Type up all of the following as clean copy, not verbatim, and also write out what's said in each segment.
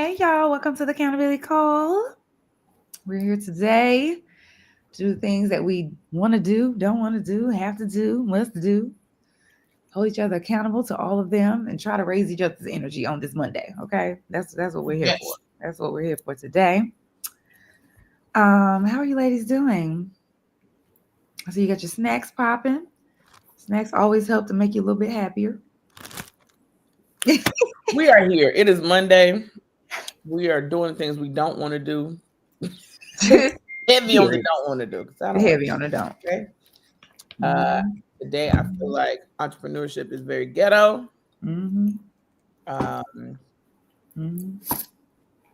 Hey, y'all. Welcome to the Accountability Call. We're here today to do things that we want to do, don't want to do, have to do, must do. Hold each other accountable to all of them and try to raise each other's energy on this Monday. Okay? That's what we're here for. Yes. That's what we're here for today. How are you ladies doing? So you got your snacks popping. Snacks always help to make you a little bit happier. We are here. It is Monday. We are doing things we don't want to do. Heavy on the don't want to do. I don't Heavy on the don't. Okay. Today I feel like entrepreneurship is very ghetto. Mm-hmm.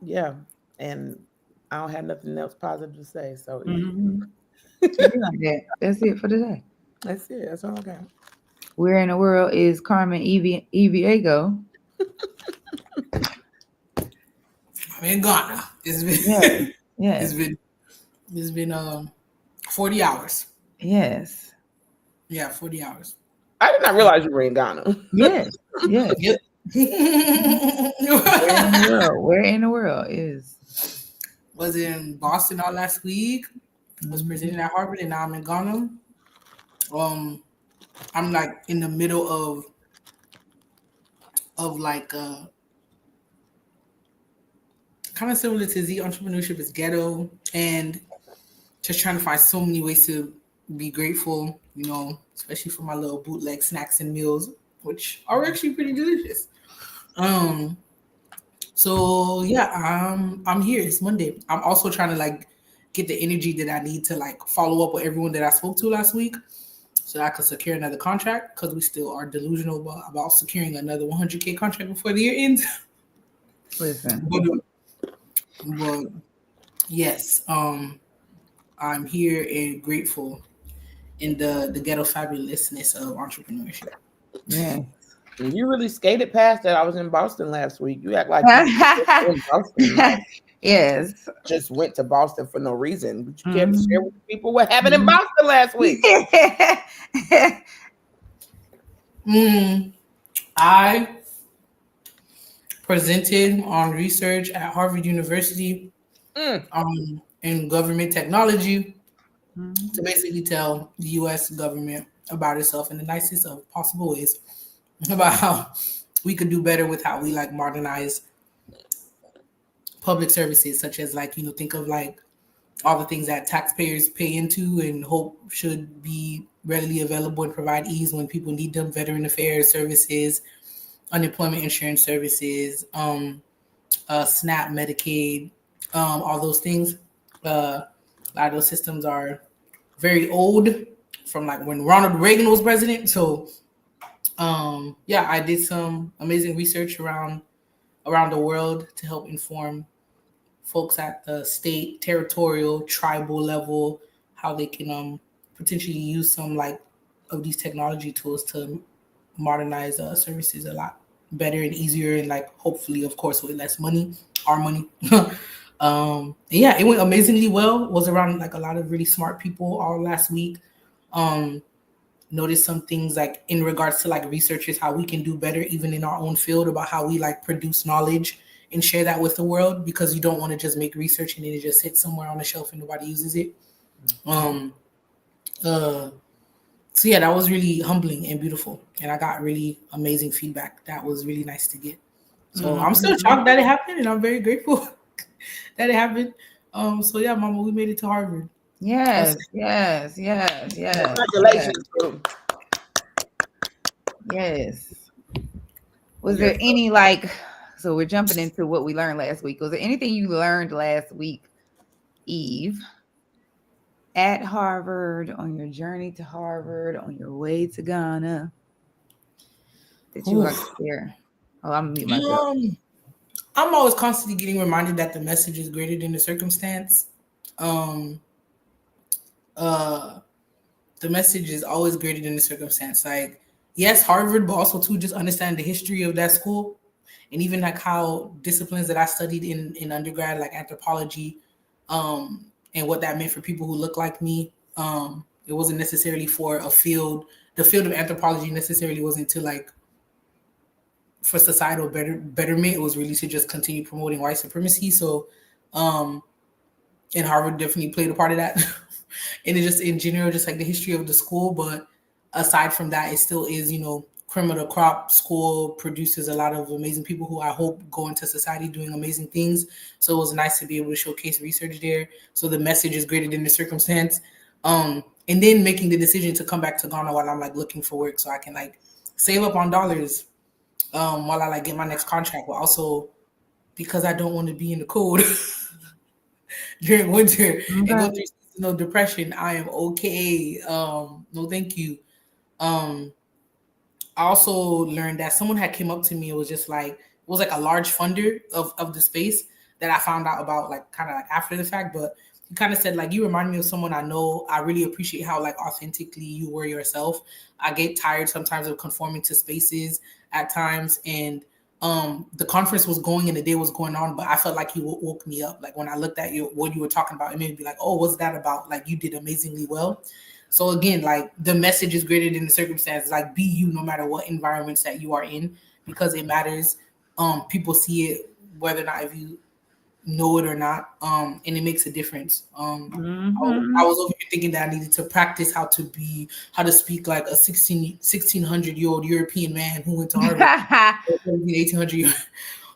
Yeah, and I don't have nothing else positive to say. So That's it for today. That's it. That's all I got. Where in the world is Carmen Eviego? I'm in Ghana. It's been it's been 40 hours. Yes. Yeah, 40 hours. I did not realize you were in Ghana. Yes. Yes. Yep. Where in the world is? Was in Boston all last week. Was presenting at Harvard, and now I'm in Ghana. I'm like in the middle of like kind of similar to Z. Entrepreneurship is ghetto, and just trying to find so many ways to be grateful, you know, especially for my little bootleg snacks and meals, which are actually pretty delicious. So yeah, I'm here. It's Monday. I'm also trying to like get the energy that I need to like follow up with everyone that I spoke to last week, so that I could secure another contract, because we still are delusional about securing another 100K contract before the year ends. Listen. But yes, I'm here and grateful in the ghetto fabulousness of entrepreneurship. Yeah. You really skated past that. I was in Boston last week. You act like you in Boston. Yes. Just went to Boston for no reason. But you care to share with people what happened in Boston last week? I presented on research at Harvard University in government technology to basically tell the U.S. government about itself in the nicest of possible ways, about how we could do better with how we like modernize public services, such as like, you know, think of like all the things that taxpayers pay into and hope should be readily available and provide ease when people need them: veteran affairs services, unemployment insurance services, SNAP, Medicaid, all those things. A lot of those systems are very old, from like when Ronald Reagan was president. So yeah, I did some amazing research around the world to help inform folks at the state, territorial, tribal level, how they can potentially use some like of these technology tools to modernize services a lot better and easier, and like hopefully, of course, with less money, our money. Yeah, it went amazingly well. It was around like a lot of really smart people all last week. Noticed some things like in regards to like researchers, how we can do better even in our own field, about how we like produce knowledge and share that with the world, because you don't want to just make research and then it just sits somewhere on the shelf and nobody uses it. So yeah, that was really humbling and beautiful, and I got really amazing feedback. That was really nice to get. So I'm still shocked that it happened, and I'm very grateful that it happened. So yeah, Mama, we made it to Harvard. Yes. Congratulations. Yes. Was there any like, so we're jumping into what we learned last week. Was there anything you learned last week, Eve, at Harvard, on your journey to Harvard, on your way to Ghana, that you like to share? Oh, I'm gonna mute myself. I'm always constantly getting reminded that the message is greater than the circumstance. The message is always greater than the circumstance. Like, yes, Harvard, but also too, just understand the history of that school, and even like how disciplines that I studied in undergrad, like anthropology, and what that meant for people who look like me. It wasn't necessarily for a field. The field of anthropology necessarily wasn't to like for societal betterment. It was really to just continue promoting white supremacy. So, and Harvard definitely played a part of that. And it just in general, just like the history of the school. But aside from that, it still is, cream of the crop. School produces a lot of amazing people who I hope go into society doing amazing things. So it was nice to be able to showcase research there. So the message is greater than the circumstance. And then making the decision to come back to Ghana while I'm like looking for work, so I can like save up on dollars while I like get my next contract. But also because I don't want to be in the cold during winter and go through seasonal depression, I am okay. No, thank you. I also learned that someone had came up to me. It was just like, it was like a large funder of the space that I found out about like kind of like after the fact. But he kind of said like, you remind me of someone I know. I really appreciate how like authentically you were yourself. I get tired sometimes of conforming to spaces at times. And the conference was going and the day was going on, but I felt like you woke me up. Like when I looked at you, what you were talking about, it made me be like, oh, what's that about? Like you did amazingly well. So again, like the message is greater than the circumstances. Like be you no matter what environments that you are in, because it matters. People see it whether or not if you know it or not, and it makes a difference. I was over here thinking that I needed to practice how to speak like a 1600-year-old European man who went to Harvard, 1800 years.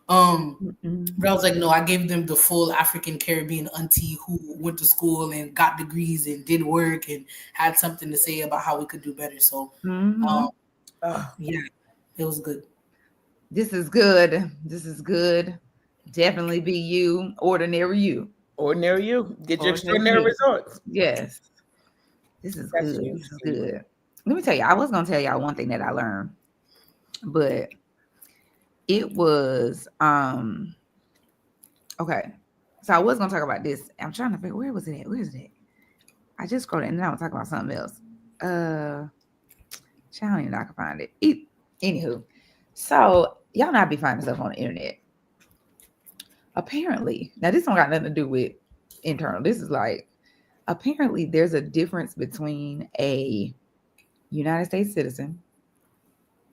But I was like, no, I gave them the full African Caribbean auntie who went to school and got degrees and did work and had something to say about how we could do better. So, yeah, it was good. This is good. This is good. Definitely be you, ordinary you. Ordinary you. Get your extraordinary results. Yes. This is good. This is good. Let me tell you, I was going to tell y'all one thing that I learned, but it was, okay. So I was going to talk about this. I'm trying to figure, where was it at? Where is it at? I just scrolled it and then I was talking about something else. I don't even know if I can find it. Anywho, so y'all not be finding stuff on the internet. Apparently, now this don't got nothing to do with internal. This is like, apparently there's a difference between a United States citizen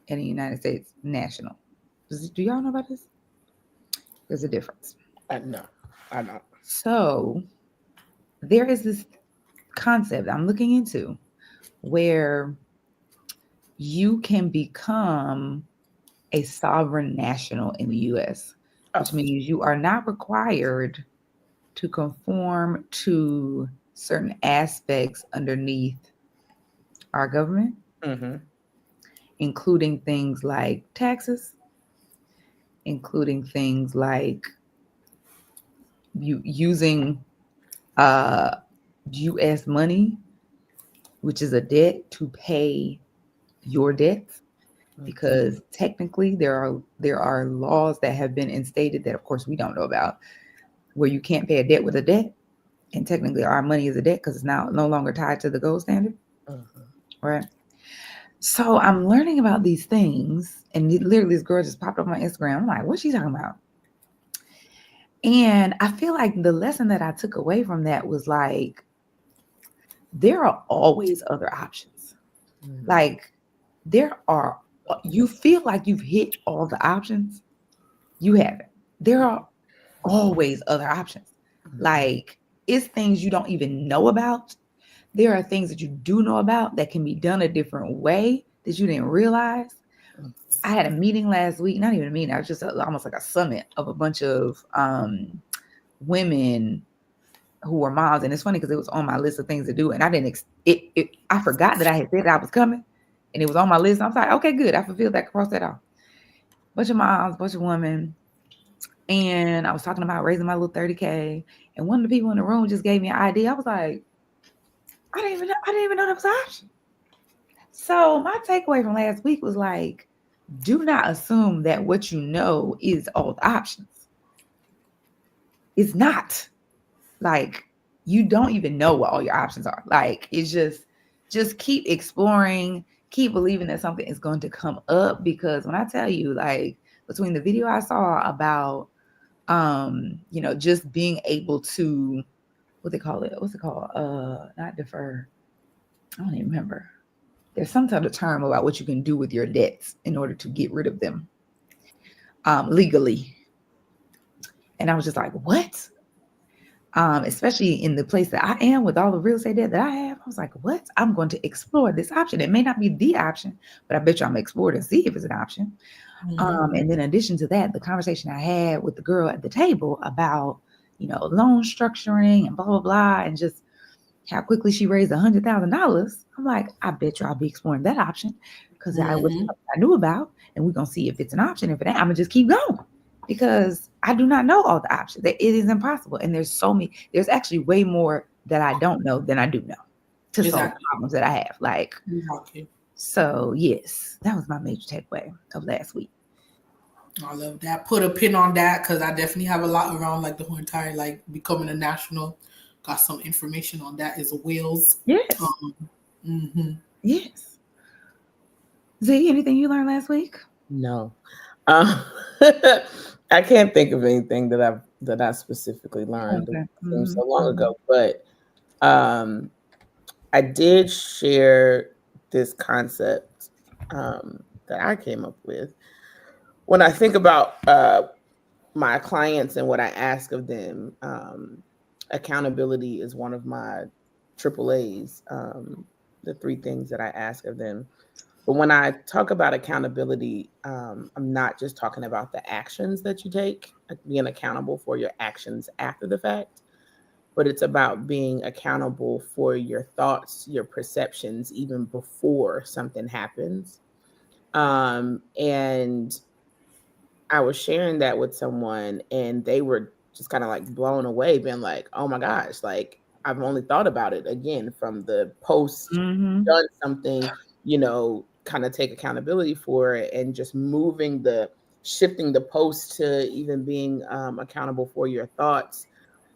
and a United States national. Do y'all know about this? There's a difference. No, I don't. So there is this concept I'm looking into where you can become a sovereign national in the U.S., which means you are not required to conform to certain aspects underneath our government, including things like taxes, including things like you using U.S. money, which is a debt, to pay your debts. Because technically there are laws that have been instated that of course we don't know about, where you can't pay a debt with a debt, and technically our money is a debt because it's now no longer tied to the gold standard. Right? So I'm learning about these things, and literally this girl just popped up on my Instagram. I'm like, what's she talking about? And I feel like the lesson that I took away from that was like, there are always other options. Like you feel like you've hit all the options. You haven't. There are always other options. Like it's things you don't even know about. There are things that you do know about that can be done a different way that you didn't realize. I had a meeting last week, not even a meeting, I was just almost like a summit of a bunch of women who were moms. And it's funny because it was on my list of things to do. And I didn't, I forgot that I had said I was coming. And it was on my list. I was like, okay, good. I fulfilled that, cross that off. Bunch of moms, bunch of women. And I was talking about raising my little 30K. And one of the people in the room just gave me an idea. I was like, I didn't even know that was an option. So my takeaway from last week was like, do not assume that what you know is all the options. It's not. Like, you don't even know what all your options are. Like, it's just keep exploring, keep believing that something is going to come up. Because when I tell you, like, between the video I saw about, just being able to, what's it called? Not defer. I don't even remember. There's some type of term about what you can do with your debts in order to get rid of them. legally. And I was just like, what? Especially in the place that I am with all the real estate debt that I have. I was like, what? I'm going to explore this option. It may not be the option, but I bet you I'm going to explore it and see if it's an option. And then in addition to that, the conversation I had with the girl at the table about, loan structuring and blah, blah, blah, and just how quickly she raised $100,000. I'm like, I bet you I'll be exploring that option because I knew about, and we're going to see if it's an option. If it ain't, I'm going to just keep going because I do not know all the options. It is impossible. And there's actually way more that I don't know than I do know to solve the problems that I have. So yes, that was my major takeaway of last week. I love that. Put a pin on that because I definitely have a lot around the whole entire becoming a national. Got some information on that as well. Yes. Yes. Z, anything you learned last week? No. I can't think of anything that I specifically learned so long ago, but I did share this concept that I came up with. When I think about my clients and what I ask of them, accountability is one of my AAAs, the 3 things that I ask of them. But when I talk about accountability, I'm not just talking about the actions that you take, being accountable for your actions after the fact, but it's about being accountable for your thoughts, your perceptions, even before something happens. And I was sharing that with someone and they were just kind of blown away, being like, oh my gosh, I've only thought about it again from the post done something, kind of take accountability for it, and just shifting the post to even being accountable for your thoughts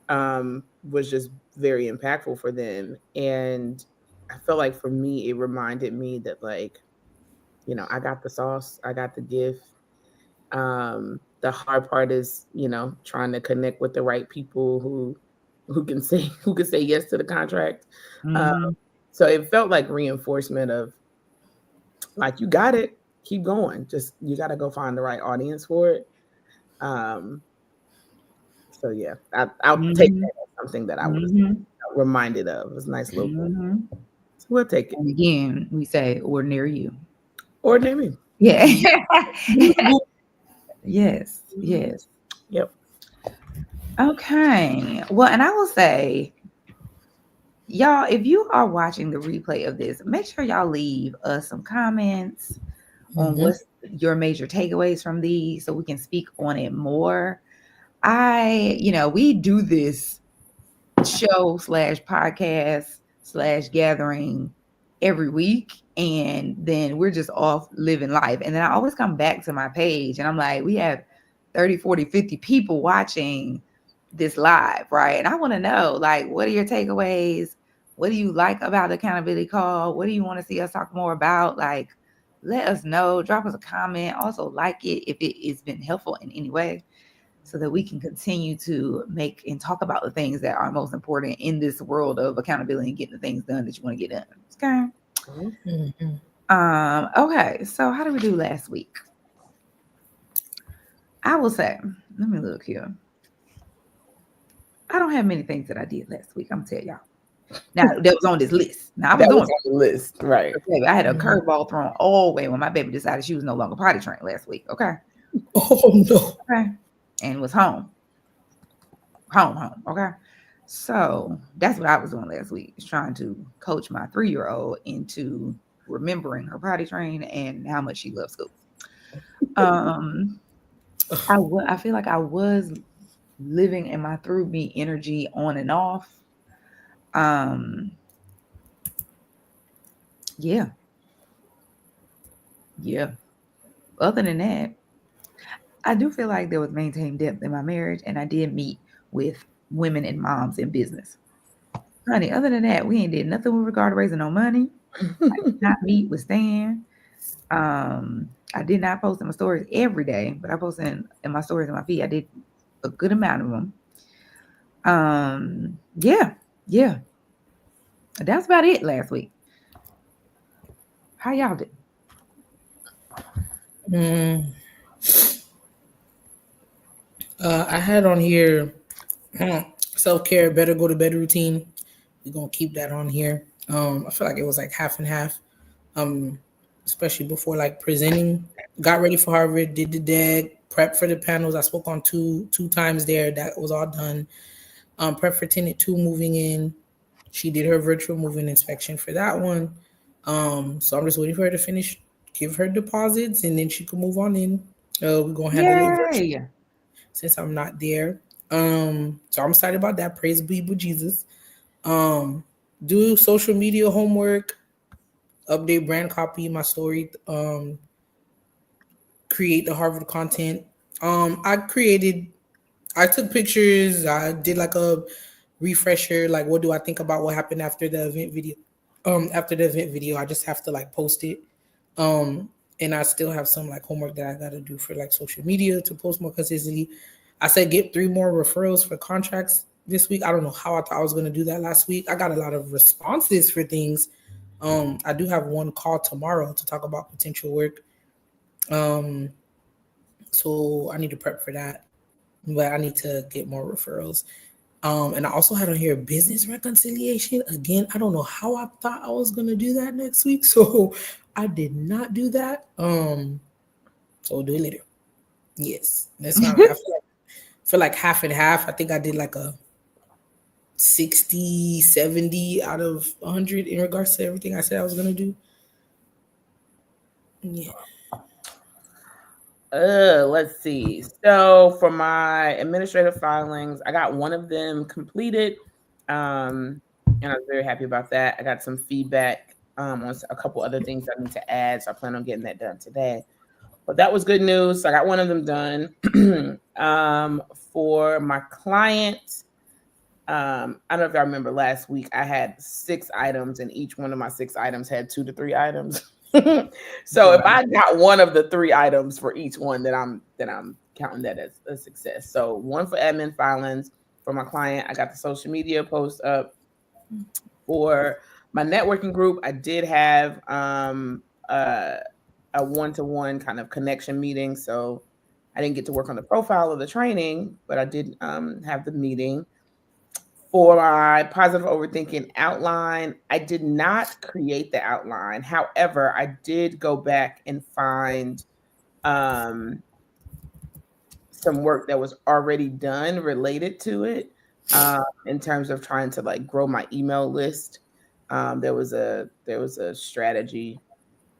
was just very impactful for them. And I felt like for me, it reminded me that I got the sauce, I got the gift. The hard part is, trying to connect with the right people who can say yes to the contract. So it felt like reinforcement of you got it, keep going. Just, you got to go find the right audience for it. So yeah, I'll take that as something that I was reminded of. It was a nice little thing. So we'll take it. And again, we say ordinary you. Ordinary me. Yeah. Yes. Yep. Okay. Well, and I will say, y'all, if you are watching the replay of this, make sure y'all leave us some comments on what's your major takeaways from these so we can speak on it more. We do this show / podcast / gathering every week, and then we're just off living life. And then I always come back to my page and I'm like, we have 30, 40, 50 people watching this live, right? And I want to know, what are your takeaways? What do you like about the accountability call? What do you want to see us talk more about? Let us know. Drop us a comment. Also, like it if it has been helpful in any way, so that we can continue to make and talk about the things that are most important in this world of accountability and getting the things done that you want to get done. Okay. Okay. So how did we do last week? I will say, let me look here. I don't have many things that I did last week. I'm gonna tell y'all. Now that was on this list. Now I was on the list, right? Okay, I had a curveball thrown all the way when my baby decided she was no longer potty trained last week. Okay. Oh no. Okay. And was home. Okay. So that's what I was doing last week, is trying to coach my 3-year-old into remembering her potty train and how much she loves school. I feel like I was living in my through me energy on and off. Yeah. Other than that, I do feel like there was maintained depth in my marriage, and I did meet with women and moms in business. Honey, other than that, we ain't did nothing with regard to raising no money. I did not meet with Stan. I did not post in my stories every day, but I posted in my stories and my feed. I did a good amount of them. Yeah. That's about it last week. How y'all did? I had on here self-care, better go to bed routine. We're gonna keep that on here. I feel like it was like half and half. Um, Especially before like presenting. Got ready for Harvard, did the deck, prep for the panels. I spoke on two times there. That was all done. Prep for tenant 2 moving in. She did her virtual moving inspection for that one. So I'm just waiting for her to finish, give her deposits, and then she can move on in. We're gonna handle it virtually Yay. since I'm not there. So I'm excited about that. Praise be with Jesus. Do social media homework, update brand copy, my story, create the Harvard content. I took pictures, I did like a refresher, like what do I think about what happened after the event video. I just have to like post it. And I still have some like homework that I gotta do for like social media to post more consistently. I said get 3 more referrals for contracts this week. I don't know how I thought I was gonna do that last week. I got a lot of responses for things. I do have one call tomorrow to talk about potential work. So I need to prep for that, but I need to get more referrals. And I also had on here business reconciliation. Again, I don't know how I thought I was gonna do that next week, so I did not do that. So we'll do it later. Yes, that's kind of. I feel like half and half. I think I did like a 60, 70 out of 100 in regards to everything I said I was gonna do. Yeah. Let's see. So for my administrative filings, I got one of them completed. And I was very happy about that. I got some feedback on a couple other things I need to add. So I plan on getting that done today. But that was good news. So I got one of them done. For my client, I don't know if y'all remember last week, I had 6 items, and each one of my 6 items had 2 to 3 items. So if I got one of the 3 items for each one, then I'm counting that as a success. So one for admin filings for my client. I got the social media post up. For my networking group, I did have a one-to-one kind of connection meeting. So I didn't get to work on the profile of the training, but I did have the meeting. For my positive overthinking outline, I did not create the outline. However, I did go back and find some work that was already done related to it in terms of trying to like grow my email list. There was a strategy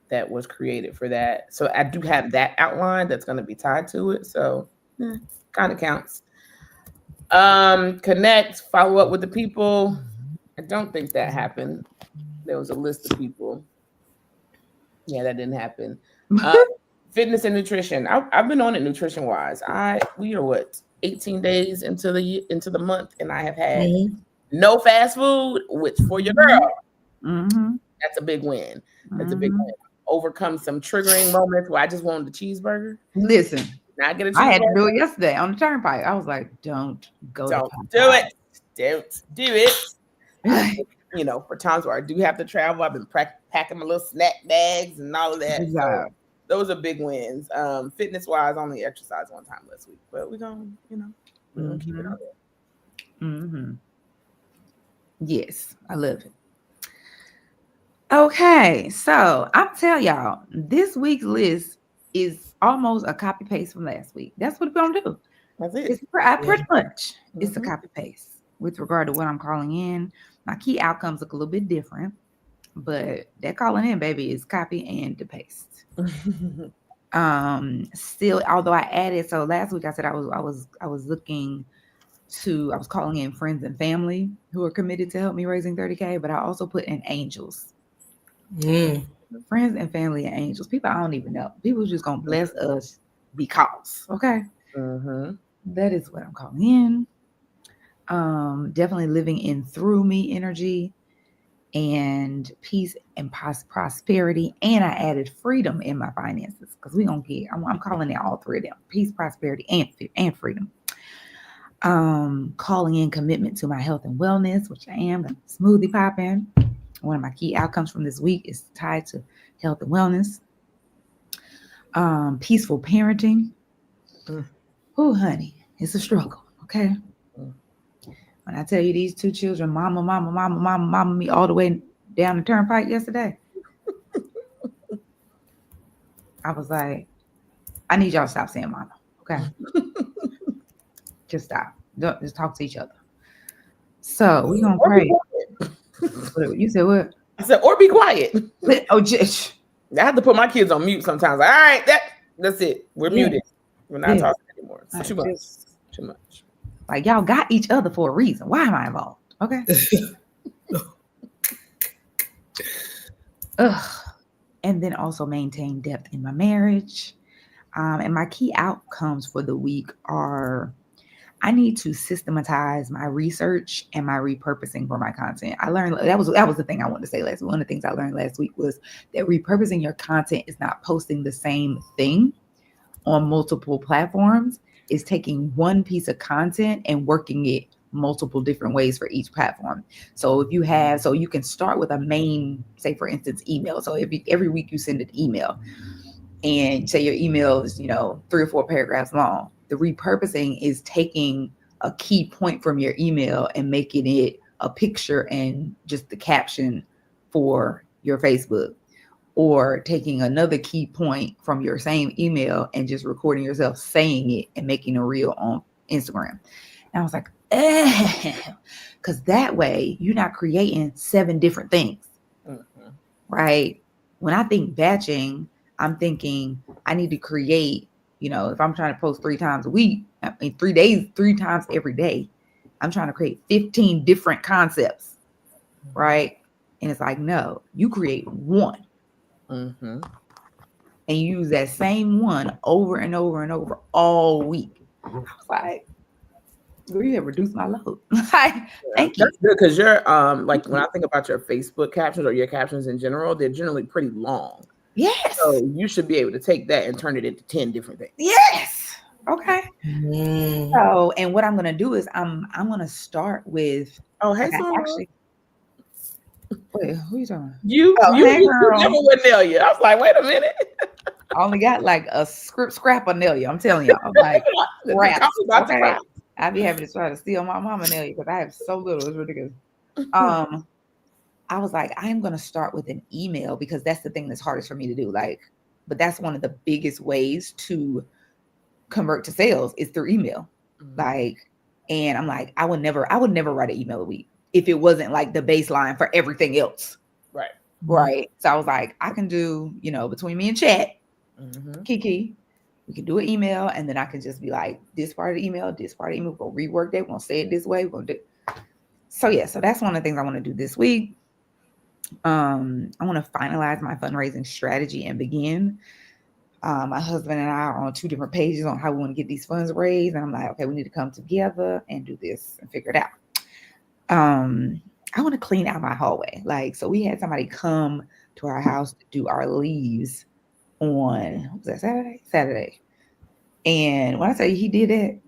that was created for that. So I do have that outline that's going to be tied to it. So kind of counts. Connect, follow up with the people. I don't think that happened. There was a list of people. Yeah, that didn't happen. Fitness and nutrition. I've been on it nutrition wise. We are what 18 days into the month, and I have had no fast food, which for your girl, that's a big win. That's a big win. Overcome some triggering moments where I just wanted the cheeseburger. Listen, not get a cheeseburger. I had to do it yesterday on the turnpike. I was like, don't go. Don't do it. Don't do it. You know, for times where I do have to travel, I've been packing my little snack bags and all of that. So those are big wins. Fitness wise, only exercised one time last week, but we're gonna keep it out there. Yes, I love it. Okay, so I'll tell y'all, this week's list is almost a copy paste from last week. That's what we're gonna do. That's it. It's pretty much it's a copy paste with regard to what I'm calling in. My key outcomes look a little bit different, but that calling in, baby, is copy and to paste. Still, although I added, so last week I said I was calling in friends and family who are committed to help me raising 30K, but I also put in angels. Friends and family and angels. People I don't even know. People just gonna bless us because. Okay. That is what I'm calling in. Definitely living in through me energy and peace and prosperity. And I added freedom in my finances because we're gonna get. I'm calling in all 3 of them: peace, prosperity, and freedom. Calling in commitment to my health and wellness, which I am. The smoothie popping. One of my key outcomes from this week is tied to health and wellness. Peaceful parenting. Oh, honey. It's a struggle, okay? When I tell you these two children, mama me all the way down the turnpike yesterday, I was like, I need y'all to stop saying mama, okay? Just stop. Don't just talk to each other. So we gonna pray. You said what? I said, or be quiet. Oh, just. I have to put my kids on mute sometimes. Like, all right, that's it. We're muted. We're not talking anymore. It's too much. Too much. Like, y'all got each other for a reason. Why am I involved? Okay. And then also maintain depth in my marriage. And my key outcomes for the week are I need to systematize my research and my repurposing for my content. I learned that was the thing I wanted to say last week. One of the things I learned last week was that repurposing your content is not posting the same thing on multiple platforms. It's taking one piece of content and working it multiple different ways for each platform. So if you have, so you can start with a main, say for instance, email. So if every week you send an email and say your email is, 3 or 4 paragraphs long, the repurposing is taking a key point from your email and making it a picture and just the caption for your Facebook, or taking another key point from your same email and just recording yourself saying it and making a reel on Instagram. And I was like, because that way you're not creating 7 different things, right? When I think batching, I'm thinking I need to create, if I'm trying to post 3 times a week, 3 days, 3 times every day, I'm trying to create 15 different concepts, right? And it's like, no, you create one. And you use that same one over and over and over all week. I was like, you have reduced my load. Thank you. That's good, because you're like, when I think about your Facebook captions or your captions in general, they're generally pretty long. Yes. So you should be able to take that and turn it into 10 different things. Yes. Okay. So, and what I'm gonna do is I'm gonna start with. Oh, hey, actually. Wait, who you talking about? You never with Nelia. I was like, wait a minute. I only got like a scrap of Nelia. I'm telling y'all, like crap. Okay. I'd be happy to try to steal my mama Nelia because I have so little. It's ridiculous. I was like, I am gonna start with an email because that's the thing that's hardest for me to do. But that's one of the biggest ways to convert to sales is through email. And I'm like, I would never write an email a week if it wasn't like the baseline for everything else. Right. So I was like, I can do, between me and chat, Kiki, we can do an email, and then I can just be like, this part of the email, we're gonna rework that, we're gonna say it this way, we're gonna do. So that's one of the things I want to do this week. I want to finalize my fundraising strategy and begin. My husband and I are on 2 different pages on how we want to get these funds raised. And I'm like, okay, we need to come together and do this and figure it out. I want to clean out my hallway. So we had somebody come to our house to do our leaves on, what was that, Saturday. And when I say he did that,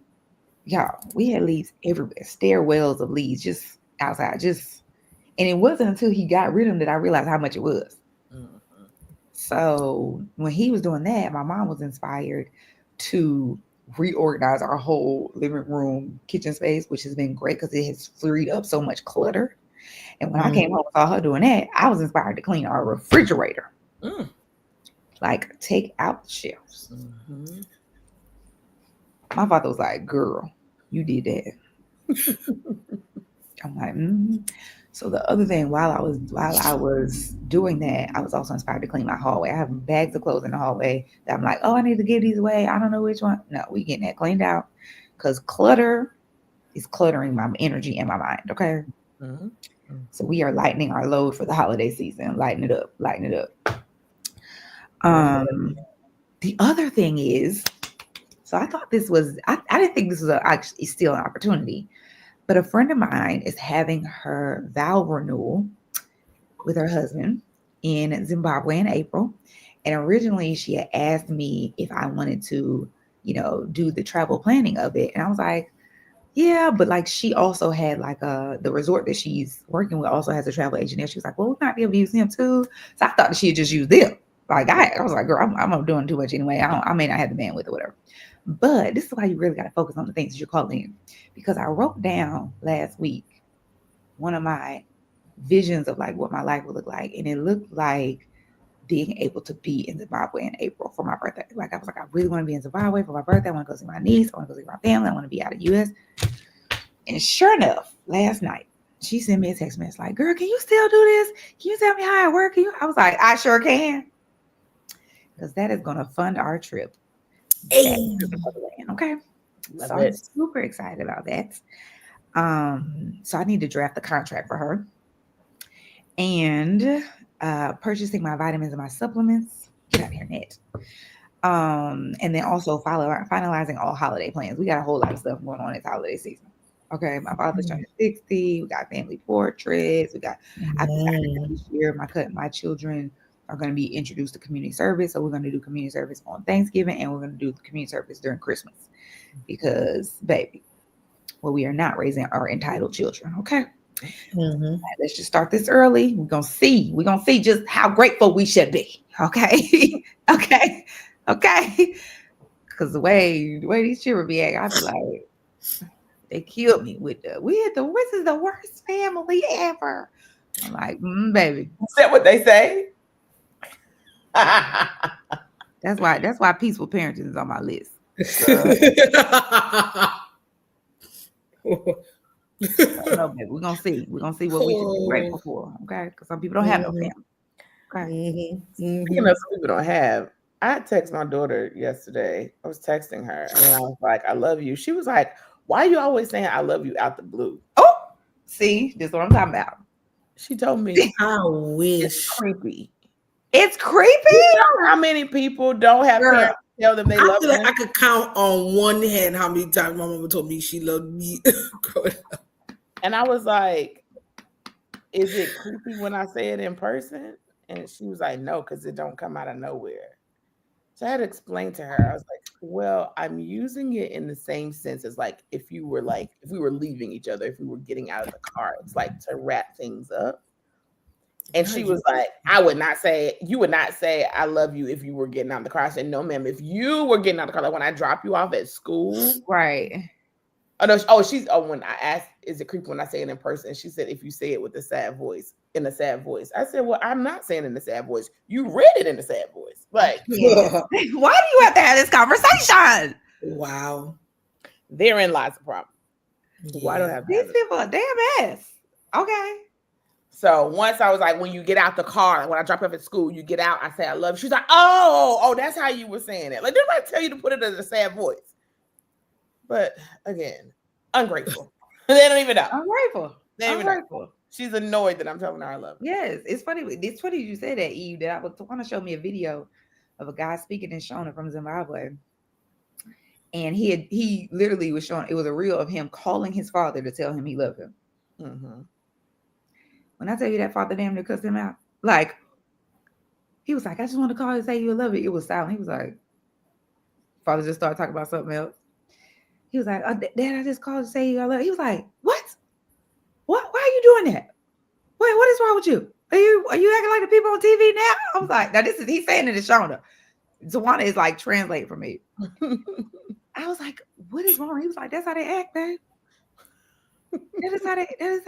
y'all, we had leaves everywhere, stairwells of leaves just outside, and it wasn't until he got rid of them that I realized how much it was. So when he was doing that, my mom was inspired to reorganize our whole living room, kitchen space, which has been great because it has freed up so much clutter. And when I came home and saw her doing that, I was inspired to clean our refrigerator. Take out the shelves. My father was like, girl, you did that. I'm like, So the other thing, while I was doing that, I was also inspired to clean my hallway. I have bags of clothes in the hallway that I'm like, oh, I need to give these away. I don't know which one. No, we getting that cleaned out because clutter is cluttering my energy and my mind. Okay. So we are lightening our load for the holiday season. Lighten it up. The other thing is, so I thought this was, I didn't think this was actually still an opportunity. But a friend of mine is having her vow renewal with her husband in Zimbabwe in April. And originally she had asked me if I wanted to, do the travel planning of it. And I was like, yeah, but she also had the resort that she's working with also has a travel agent there. She was like, well, we might be able to use him too. So I thought that she had just used them. I was like, girl, I'm doing too much anyway. I may not have the bandwidth or whatever. But this is why you really got to focus on the things that you're calling in. Because I wrote down last week one of my visions of like what my life would look like. And it looked like being able to be in Zimbabwe in April for my birthday. Like I was like, I really want to be in Zimbabwe for my birthday. I want to go see my niece. I want to go see my family. I want to be out of the US. And sure enough, last night, she sent me a text message like, girl, can you still do this? Can you tell me how it works? I was like, I sure can. Because that is going to fund our trip. Hey. Okay. Love so it. I'm super excited about that. So I need to draft the contract for her. And purchasing my vitamins and my supplements. Get out of here, Ned. And then also finalizing all holiday plans. We got a whole lot of stuff going on this holiday season. Okay, my father's turning 60. We got family portraits. We got. I decided this year my children are going to be introduced to community service. So we're going to do community service on Thanksgiving, and we're going to do community service during Christmas. Because, baby, we are not raising our entitled children. Okay. Let's just start this early. We're gonna see just how grateful we should be. Okay. okay. Because the way these children be acting, I be like, they killed me with this is the worst family ever. I'm like, baby. Is that what they say? That's why peaceful parenting is on my list. No, baby, we're gonna see what we should be grateful for. Okay, because some people don't have no family. Okay. Speaking of some people don't have, I texted my daughter yesterday. I was texting her and I was like, I love you. She was like, why are you always saying I love you out the blue? Oh, see, this is what I'm talking about. She told me, I wish. It's creepy. It's creepy. You know how many people don't have parents tell them they love feel like them? I could count on one hand how many times my mama told me she loved me growing up. And I was like, is it creepy when I say it in person? And she was like, no, because it don't come out of nowhere. So I had to explain to her. I was like, well, I'm using it in the same sense as like if we were leaving each other, if we were getting out of the car, it's like to wrap things up. And she was like, you would not say I love you if you were getting out of the car. I said, no, ma'am, if you were getting out of the car, like when I drop you off at school. Right. When I asked, is it creepy when I say it in person? She said, if you say it with a sad voice, in a sad voice. I said, well, I'm not saying it in a sad voice. You read it in a sad voice. Like, why do you have to have this conversation? Wow. Therein lies the problem. Yeah. Why do I have to These have people are damn ass. Okay. So once I was like, when you get out the car, when I drop you off at school, you get out, I say I love you. She's like, oh, that's how you were saying it. Like, didn't I tell you to put it in a sad voice? But again, ungrateful. They don't even know. Ungrateful. Know. She's annoyed that I'm telling her I love her. Yes, it's funny. It's funny you said that, Eve. That I was want to show me a video of a guy speaking in Shona from Zimbabwe, and he literally was showing. It was a reel of him calling his father to tell him he loved him. Mm-hmm. When I tell you that father damn near cussed him out, like he was like, "I just want to call and say you love it." It was silent. He was like, father just started talking about something else. He was like, Dad, I just called to say you I love it. He was like, What? Why are you doing that? Wait, what is wrong with you? Are you acting like the people on TV now? I was like, now he's saying it to Shona. Zawana is like translate for me. I was like, what is wrong? He was like, that's how they act, babe. That is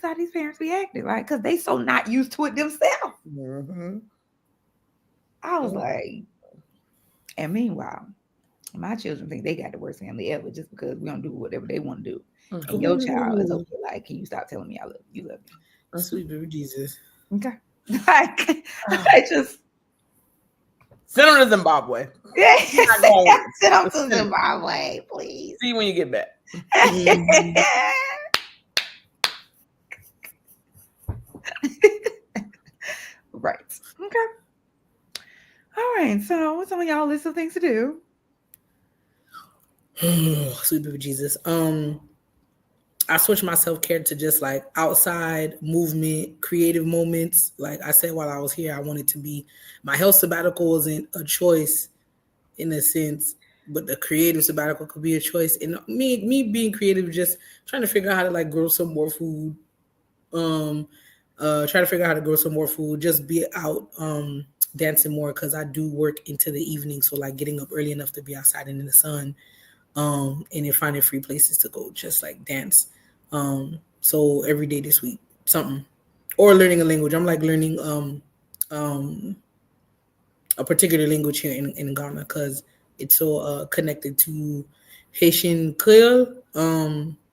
how these parents be acting, like, because they so not used to it themselves. Mm-hmm. I was like, and meanwhile, my children think they got the worst family ever just because we don't do whatever they want to do. Mm-hmm. And your child is okay, like, can you stop telling me I love you? You love me. Sweet baby Jesus. Okay. Like, I just send them to Zimbabwe. Yeah, send them to Zimbabwe, please. See you when you get back. Right. Okay. All right. So what's on y'all list of things to do? Sweet baby Jesus. I switched my self-care to just like outside movement, creative moments. Like I said, while I was here, I wanted to be, my health sabbatical wasn't a choice in a sense, but the creative sabbatical could be a choice. And me being creative, just trying to figure out how to like grow some more food. Try to figure out how to grow some more food, just be out dancing more because I do work into the evening. So like getting up early enough to be outside and in the sun, and then finding free places to go, just like dance. So every day this week, something, or learning a language. I'm like learning a particular language here in Ghana because it's so connected to Haitian Creole,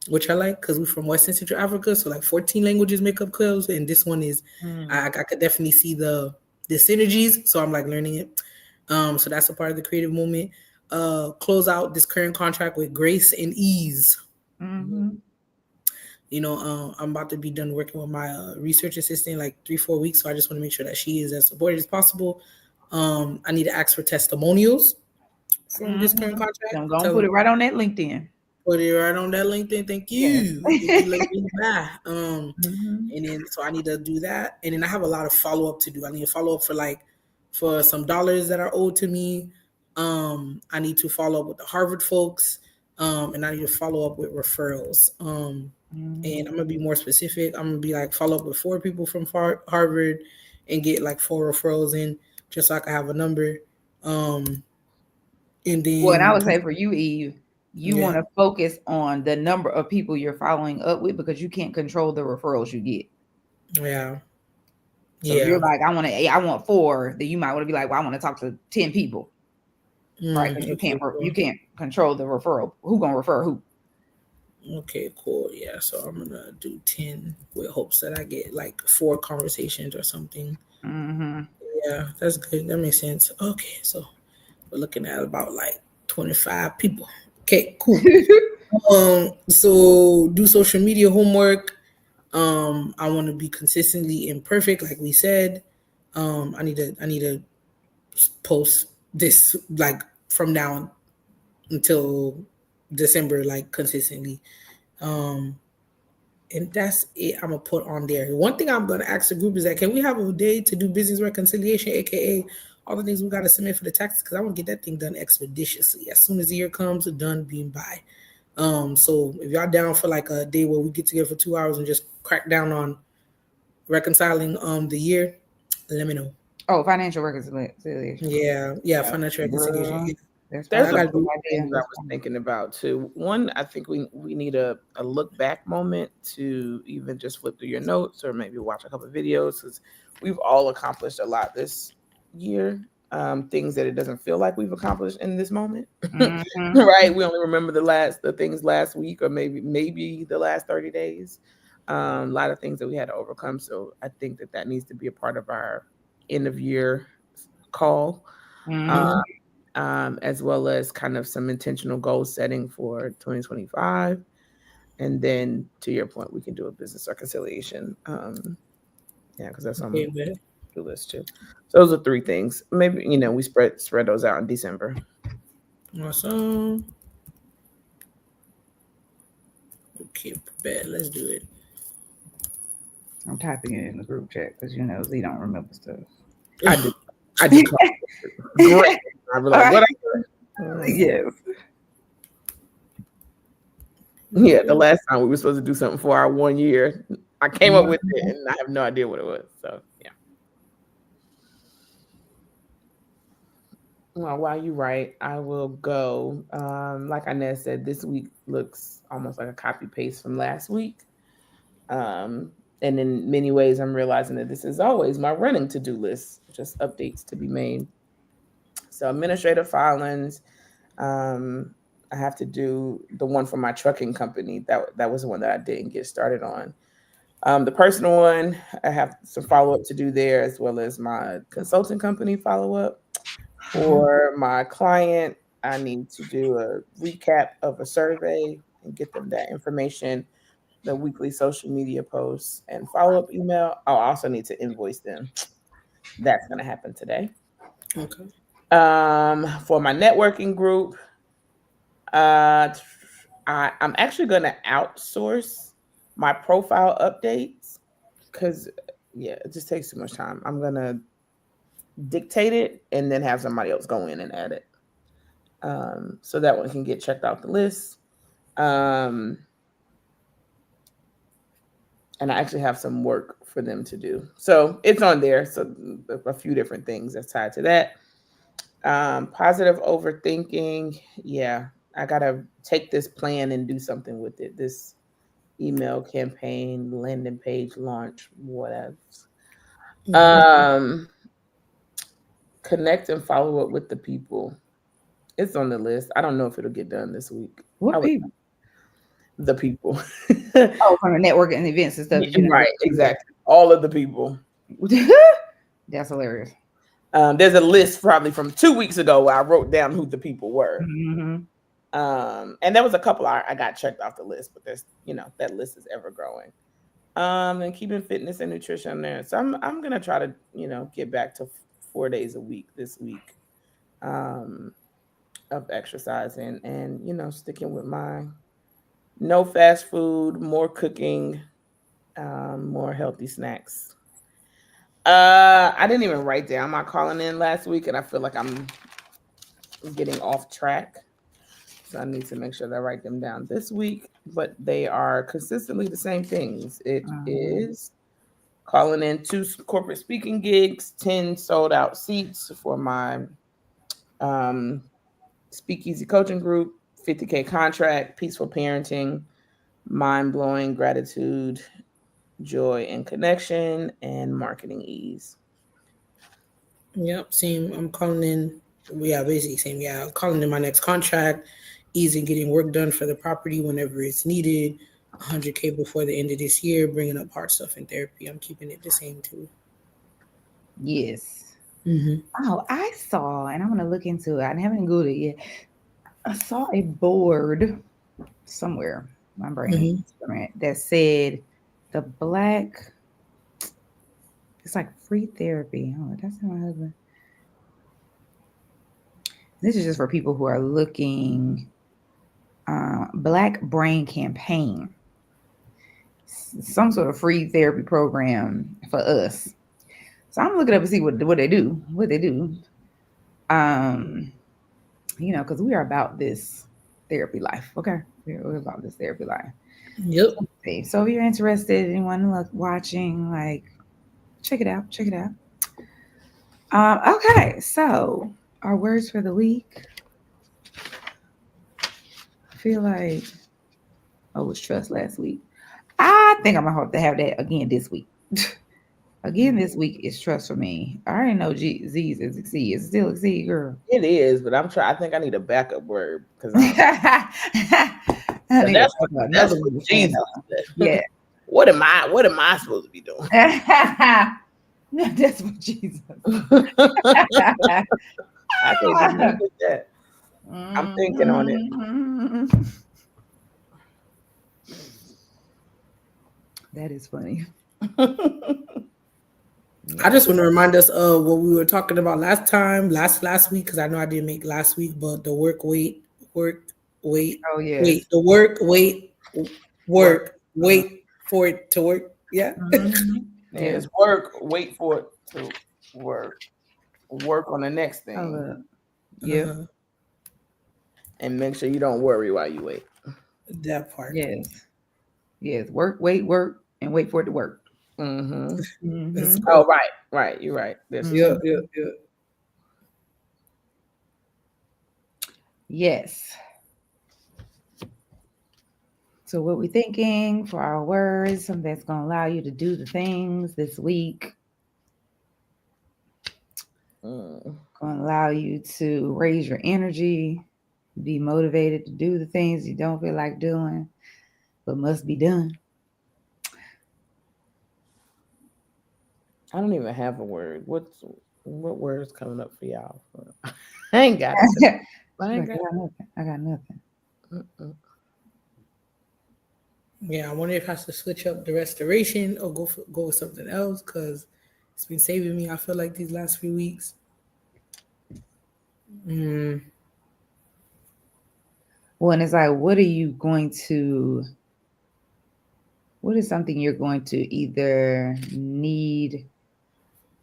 which I like because we're from Western Central Africa. So like 14 languages make up Creole, and this one is I could definitely see the synergies. So I'm like learning it. So that's a part of the creative moment. Close out this current contract with grace and ease. Mm-hmm. You know, I'm about to be done working with my research assistant like 3-4 weeks. So I just want to make sure that she is as supported as possible. I need to ask for testimonials from this current contract. I'm gonna put it right on that LinkedIn. Put it right on that LinkedIn. Thank you. Yes. Thank you, lady. Bye. And then so I need to do that. And then I have a lot of follow up to do. I need to follow up for some dollars that are owed to me. I need to follow up with the Harvard folks. And I need to follow up with referrals. And I'm gonna be more specific. I'm gonna be like follow up with 4 people from Harvard and get like 4 referrals in, just so I can have a number. And then Well, and I would say for you, Eve, you want to focus on the number of people you're following up with because you can't control the referrals you get. Yeah. So if you're like, I want 4, then you might want to be like, well, I want to talk to 10 people. Right. Because you can't control the referral. Who gonna refer who? Okay, cool. Yeah. So I'm gonna do 10 with hopes that I get like 4 conversations or something. Yeah, that's good. That makes sense. Okay, so we're looking at about like 25 people. Okay, cool. So do social media homework. I want to be consistently imperfect, like we said. I need to post this like from now until December, like consistently. And that's it. I'm gonna put on there. One thing I'm gonna ask the group is that can we have a day to do business reconciliation, aka all the things we gotta submit for the taxes? Because I want to get that thing done expeditiously as soon as the year comes, done being by. So if y'all down for like a day where we get together for 2 hours and just crack down on reconciling the year, let me know. Oh, financial reconciliation. Yeah, financial reconciliation. There's a few things I was thinking about too. One, I think we need a look back moment to even just flip through your notes or maybe watch a couple of videos, because we've all accomplished a lot this year. Things that it doesn't feel like we've accomplished in this moment. Right? We only remember the things last week or maybe the last 30 days. A lot of things that we had to overcome. So I think that needs to be a part of our end of year call. As well as kind of some intentional goal setting for 2025. And then to your point, we can do a business reconciliation. Because that's on the list too. So those are 3 things. Maybe, we spread those out in December. Awesome. Okay, bet. Let's do it. I'm typing it in the group chat because Z don't remember stuff. I do. Great. I realized what I yes. Yeah, the last time we were supposed to do something for our 1 year, I came up with it and I have no idea what it was. So yeah. Well, while you write, I will go. Like Inez said, this week looks almost like a copy paste from last week. And in many ways, I'm realizing that this is always my running to-do list, just updates to be made. So administrative filings, I have to do the one for my trucking company. That was the one that I didn't get started on. The personal one, I have some follow-up to do there, as well as my consulting company follow-up. For my client, I need to do a recap of a survey and get them that information, the weekly social media posts and follow-up email. I'll also need to invoice them. That's going to happen today. Okay. For my networking group, I'm actually going to outsource my profile updates because, it just takes too much time. I'm going to dictate it and then have somebody else go in and add it. So that one can get checked off the list. and I actually have some work for them to do. So it's on there. So a few different things that's tied to that. Positive overthinking. Yeah, I gotta take this plan and do something with it. This email campaign, landing page launch, whatever. Um, connect and follow up with the people. It's on the list. I don't know if it'll get done this week. What people? The people. Oh, from the networking and events and stuff. Right, exactly. All of the people. That's hilarious. There's a list probably from 2 weeks ago where I wrote down who the people were. Mm-hmm. And there was a couple I got checked off the list, but there's, that list is ever growing. And keeping fitness and nutrition there. So I'm gonna try to, get back to 4 days a week this week, of exercising and sticking with my no fast food, more cooking, more healthy snacks. I didn't even write down my calling in last week, and I feel like I'm getting off track. So I need to make sure that I write them down this week, but they are consistently the same things. It is calling in 2 corporate speaking gigs, 10 sold out seats for my speakeasy coaching group, 50K contract, peaceful parenting, mind-blowing gratitude, joy and connection, and marketing ease. Yep, same. I'm calling in. Yeah, basically same. Yeah, I'm calling in my next contract, easy getting work done for the property whenever it's needed. 100K before the end of this year, bringing up hard stuff in therapy. I'm keeping it the same too. Yes. Mm-hmm. Oh, I saw, and I'm going to look into it. I haven't Googled it yet. I saw a board somewhere, my brain, that said the Black, it's like free therapy. Oh, that's not my husband. This is just for people who are looking, Black Brain Campaign, some sort of free therapy program for us. So I'm looking up to see what they do. Because we are about this therapy life. Okay, we're about this therapy life. Yep. So if you're interested, anyone watching, like, check it out. Okay, so our words for the week. I feel like it was trust last week. I think I'm gonna have to have that again this week. Again this week is trust for me. I already know Z's is exceed. It's still exceed, girl. It is, but I think I need a backup word because that's what Jesus said. Yeah. What am I supposed to be doing? That's what Jesus. I can't do with that. I'm thinking on it. That is funny. I just want to remind us of what we were talking about last week, because I know I didn't make last week, but the work, wait. Oh yeah. Wait, the work, wait for it to work. Yeah. It's work, wait for it to work. Work on the next thing. Yeah. And make sure you don't worry while you wait. That part. Yes. Work, and wait for it to work. Oh, right. You're right. Yeah. Yes. So what we're thinking for our words, something that's going to allow you to do the things this week. Going to allow you to raise your energy, be motivated to do the things you don't feel like doing, but must be done. I don't even have a word. What word's coming up for y'all? I ain't got it. I got nothing. Yeah, I wonder if I should switch up the restoration or go with something else, because it's been saving me, I feel like, these last few weeks. Well, and it's like, what is something you're going to either need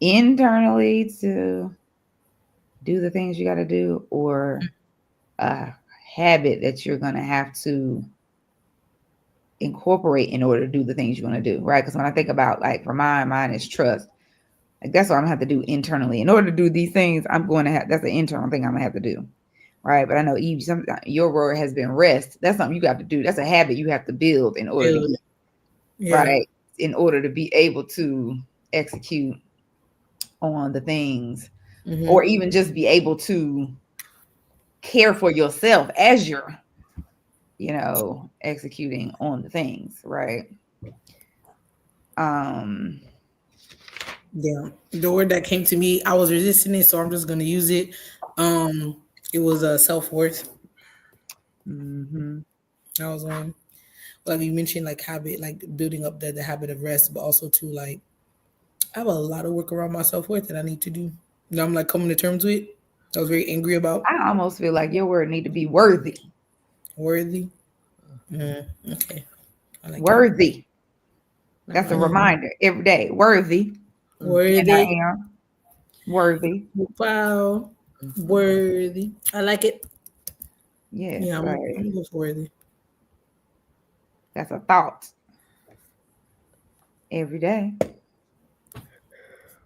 internally to do the things you got to do, or a habit that you're going to have to incorporate in order to do the things you want to do, right? Because when I think about, like, for mine is trust. Like, that's what I'm gonna have to do internally. In order to do these things, I'm going to have, that's an internal thing I'm gonna have to do. Right. But I know, Eve, your word has been rest. That's something you got to do. That's a habit you have to build in order to, right, in order to be able to execute on the things, or even just be able to care for yourself as you're, executing on the things, right? Yeah, the word that came to me, I was resisting it, so I'm just gonna use it. It was self-worth. That was one. Like you mentioned, like habit, like building up the habit of rest, but also to, like, I have a lot of work around my self-worth that I need to do. I'm like coming to terms with. I was very angry about. I almost feel like your word need to be worthy. Worthy. Okay. I like worthy. That's a reminder every day. Worthy. Worthy. And I am worthy. Wow. Worthy. I like it. Yes, yeah, I'm just worthy. That's a thought. Every day.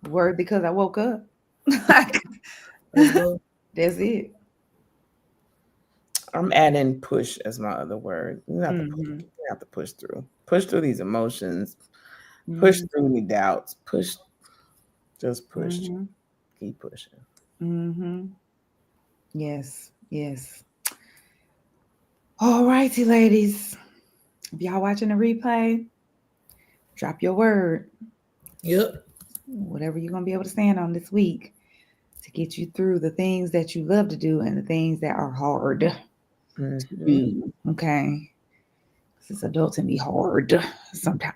Word because I woke up. Let's go. That's it. I'm adding push as my other word. You have to push through. Push through these emotions. Push through any doubts. Push. Just push. Keep pushing. Yes. Yes. All righty, ladies. If y'all watching the replay, drop your word. Yep. Whatever you're going to be able to stand on this week to get you through the things that you love to do and the things that are hard to do. Okay. Because adults can be hard sometimes.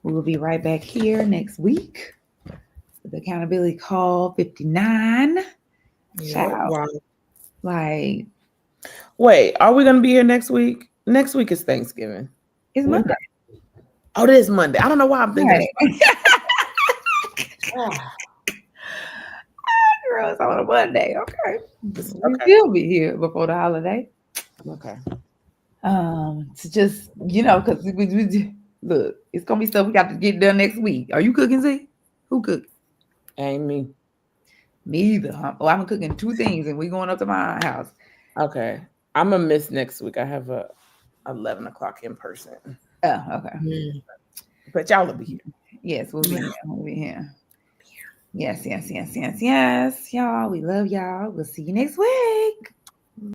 We will be right back here next week with Accountability Call 59. Yeah. Wow. Like, wait, are we going to be here next week? Next week is Thanksgiving. It's Monday. Oh, it is Monday. I don't know why I'm thinking. Girl, it's on a Monday. Okay. We'll be here before the holiday. Okay. To just, because we look, it's gonna be stuff we got to get done next week. Are you cooking, Z? Who cooked? Ain't me. Me either, huh? Oh, I'm cooking 2 things and we going up to my house. Okay. I'm gonna miss next week. I have a 11 o'clock in person. Oh, okay. But y'all will be here. Yes, we'll be here. We'll be here. Yes. Y'all, we love y'all. We'll see you next week.